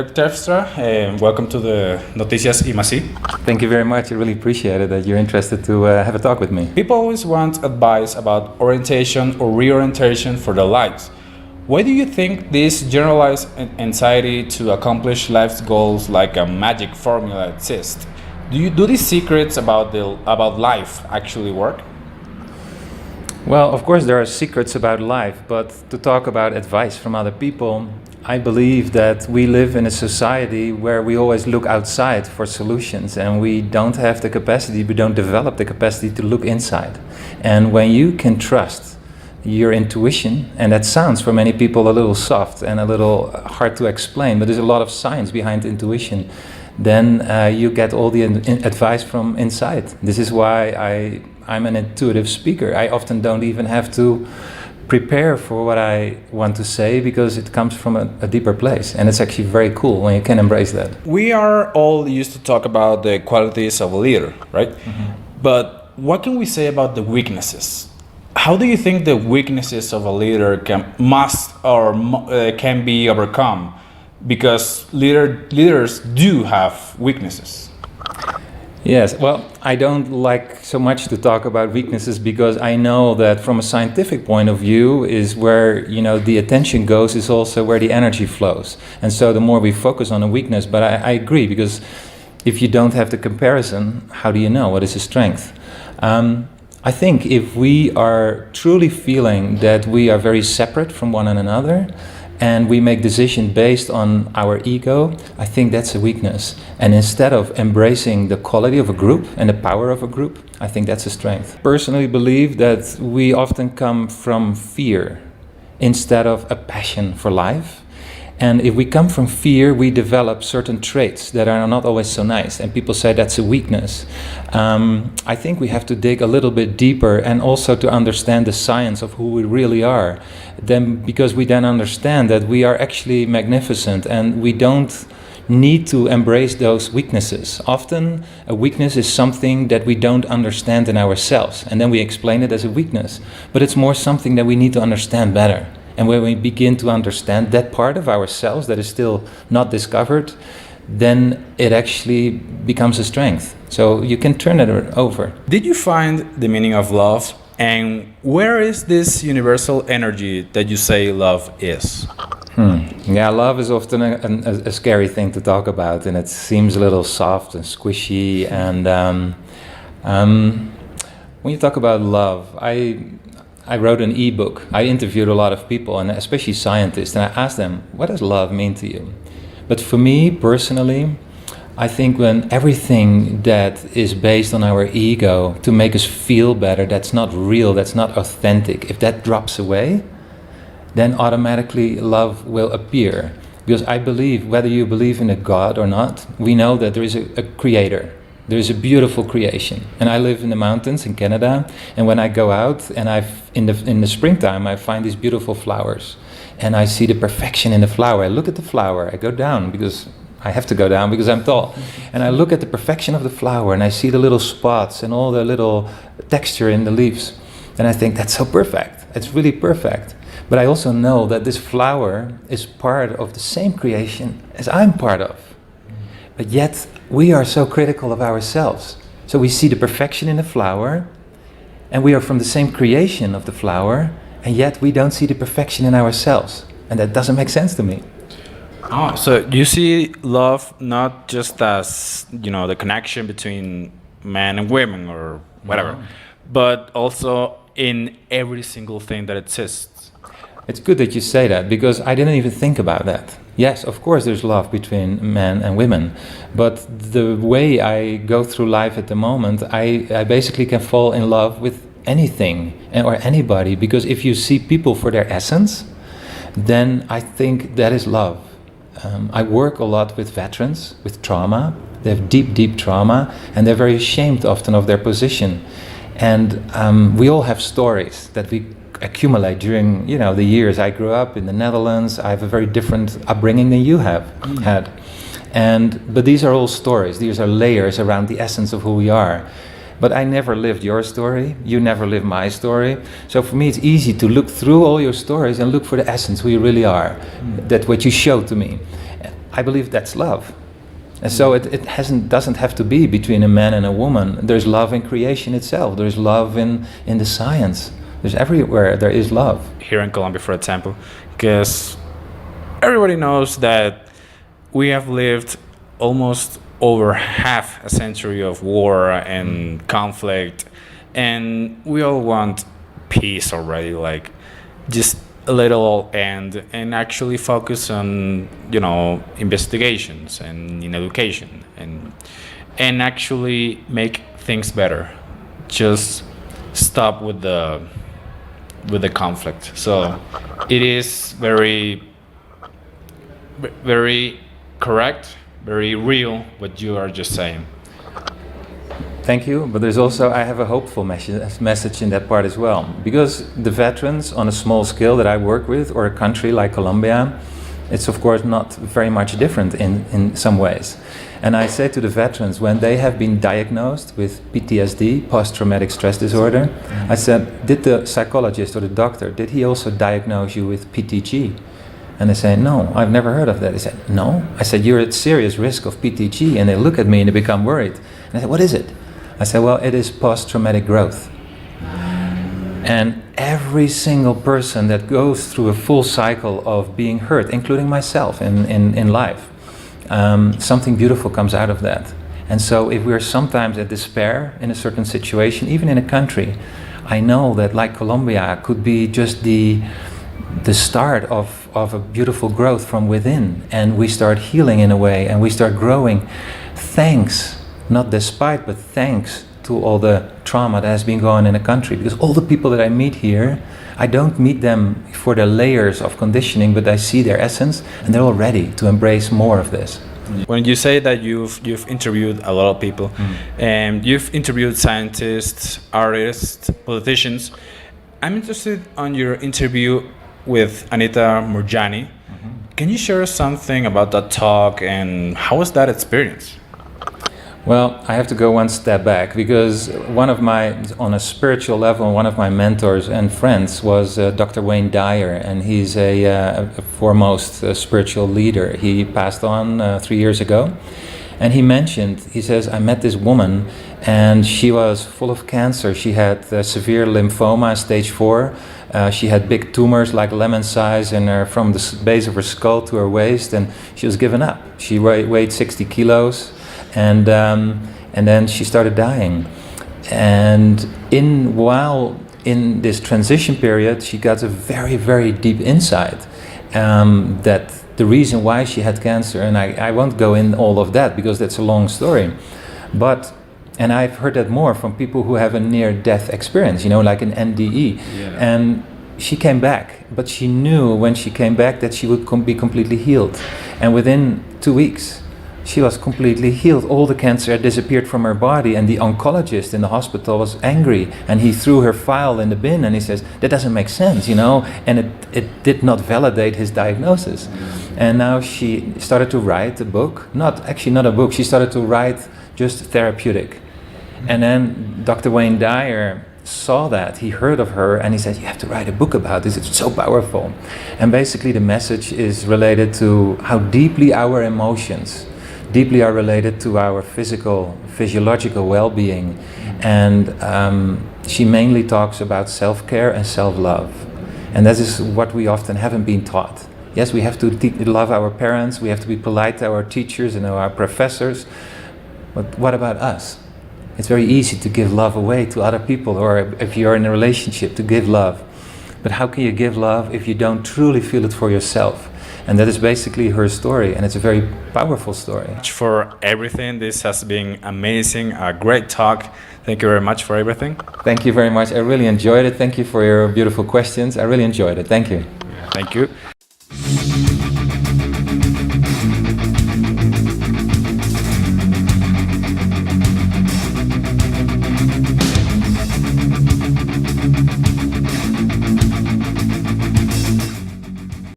Dirk Terpstra, and welcome to the Noticias I+i+e. Thank you very much. I really appreciate it that you're interested to have a talk with me. People always want advice about orientation or reorientation for their lives. Why do you think this generalized anxiety to accomplish life's goals like a magic formula exists? Do these secrets about life actually work? Well, of course there are secrets about life, but to talk about advice from other people, I believe that we live in a society where we always look outside for solutions and we don't have the capacity, we don't develop the capacity to look inside. And when you can trust your intuition, and that sounds for many people a little soft and a little hard to explain, but there's a lot of science behind intuition, then you get all the advice from inside. This is why I'm an intuitive speaker. I often don't even have to prepare for what I want to say because it comes from a deeper place, and it's actually very cool when you can embrace that. We are all used to talk about the qualities of a leader, right? Mm-hmm. But what can we say about the weaknesses? How do you think the weaknesses of a leader can be overcome? Because leaders do have weaknesses. Yes, well, I don't like so much to talk about weaknesses because I know that from a scientific point of view is where, the attention goes is also where the energy flows. And so the more we focus on a weakness, but I agree, because if you don't have the comparison, how do you know what is a strength? I think if we are truly feeling that we are very separate from one another, and we make decisions based on our ego, I think that's a weakness. And instead of embracing the quality of a group and the power of a group, I think that's a strength. Personally believe that we often come from fear instead of a passion for life. And if we come from fear, we develop certain traits that are not always so nice. And people say that's a weakness. I think we have to dig a little bit deeper and also to understand the science of who we really are. Because we then understand that we are actually magnificent and we don't need to embrace those weaknesses. Often a weakness is something that we don't understand in ourselves. And then we explain it as a weakness. But it's more something that we need to understand better. And when we begin to understand that part of ourselves that is still not discovered, then it actually becomes a strength. So you can turn it over. Did you find the meaning of love? And where is this universal energy that you say love is? Yeah, love is often a scary thing to talk about, and it seems a little soft and squishy. And when you talk about love, I wrote an ebook. I interviewed a lot of people, and especially scientists, and I asked them, what does love mean to you? But for me, personally, I think when everything that is based on our ego to make us feel better, that's not real, that's not authentic, if that drops away, then automatically love will appear. Because I believe, whether you believe in a God or not, we know that there is a creator. There is a beautiful creation, and I live in the mountains in Canada. And when I go out, and in the springtime, I find these beautiful flowers, and I see the perfection in the flower. I look at the flower. I go down because I have to go down because I'm tall, and I look at the perfection of the flower, and I see the little spots and all the little texture in the leaves, and I think that's so perfect. It's really perfect. But I also know that this flower is part of the same creation as I'm part of. But yet, we are so critical of ourselves. So we see the perfection in the flower, and we are from the same creation of the flower, and yet we don't see the perfection in ourselves. And that doesn't make sense to me. Oh, so you see love not just as, the connection between men and women or whatever, but also in every single thing that exists. It's good that you say that, because I didn't even think about that. Yes, of course there's love between men and women, but the way I go through life at the moment, I basically can fall in love with anything or anybody, because if you see people for their essence, then I think that is love. I work a lot with veterans, with trauma. They have deep, deep trauma, and they're very ashamed often of their position. And we all have stories that we accumulate during the years. I grew up in the Netherlands. I have a very different upbringing than you have had, but these are all stories. These are layers around the essence of who we are. But I never lived your story. You never lived my story. So for me, it's easy to look through all your stories and look for the essence, who you really are. That what you showed to me. I believe that's love. And so it doesn't have to be between a man and a woman. There's love in creation itself. There's love in the science. There's everywhere there is love. Here in Colombia, for example, because everybody knows that we have lived almost over half a century of war and conflict, and we all want peace already, like just a little, and actually focus on, you know, investigations and in education and actually make things better. Just stop with the conflict. So it is very correct, very real what you are just saying. Thank you, but there's also, I have a hopeful message in that part as well. Because the veterans on a small scale that I work with, or a country like Colombia, it's of course not very much different in some ways. And I say to the veterans, when they have been diagnosed with PTSD, post-traumatic stress disorder, I said, did the psychologist or the doctor, did he also diagnose you with PTG? And they say, no, I've never heard of that. They said, no. I said, you're at serious risk of PTG. And they look at me and they become worried. And I said, what is it? I said, well, it is post-traumatic growth. And every single person that goes through a full cycle of being hurt, including myself in life, something beautiful comes out of that. And so if we're sometimes at despair in a certain situation, even in a country, I know that like Colombia could be just the start of a beautiful growth from within, and we start healing in a way, and we start growing thanks, not despite, but thanks to all the trauma that has been going on in a country. Because all the people that I meet here, I don't meet them for their layers of conditioning, but I see their essence, and they're all ready to embrace more of this. When you say that you've interviewed a lot of people, and you've interviewed scientists, artists, politicians, I'm interested on your interview with Anita Murjani. Can you share something about that talk and how was that experience? Well, I have to go one step back, because on a spiritual level, one of my mentors and friends was Dr. Wayne Dyer, and he's a foremost spiritual leader. He passed on 3 years ago, and he says, I met this woman and she was full of cancer. She had severe lymphoma, stage 4. She had big tumors like lemon size from the base of her skull to her waist, and she was given up. She weighed 60 kilos. And then she started dying. And while in this transition period, she got a very, very deep insight that the reason why she had cancer, and I won't go in all of that because that's a long story, and I've heard that more from people who have a near-death experience, like an NDE. Yeah. And she came back, but she knew when she came back that she would be completely healed. And within 2 weeks, she was completely healed. All the cancer had disappeared from her body, and the oncologist in the hospital was angry, and he threw her file in the bin, and he says, that doesn't make sense, and it did not validate his diagnosis. And now she started to write a book, not a book, she started to write just therapeutic. And then Dr. Wayne Dyer saw that, he heard of her, and he said, you have to write a book about this, it's so powerful. And basically the message is related to how deeply our emotions deeply are related to our physiological well-being. And she mainly talks about self-care and self-love. And that is what we often haven't been taught. Yes, we have to love our parents, we have to be polite to our teachers and our professors, but what about us? It's very easy to give love away to other people, or if you're in a relationship, to give love. But how can you give love if you don't truly feel it for yourself? And that is basically her story, and it's a very powerful story. For everything, this has been amazing, a great talk. Thank you very much for everything. Thank you very much. I really enjoyed it. Thank you for your beautiful questions. I really enjoyed it. Thank you. Thank you.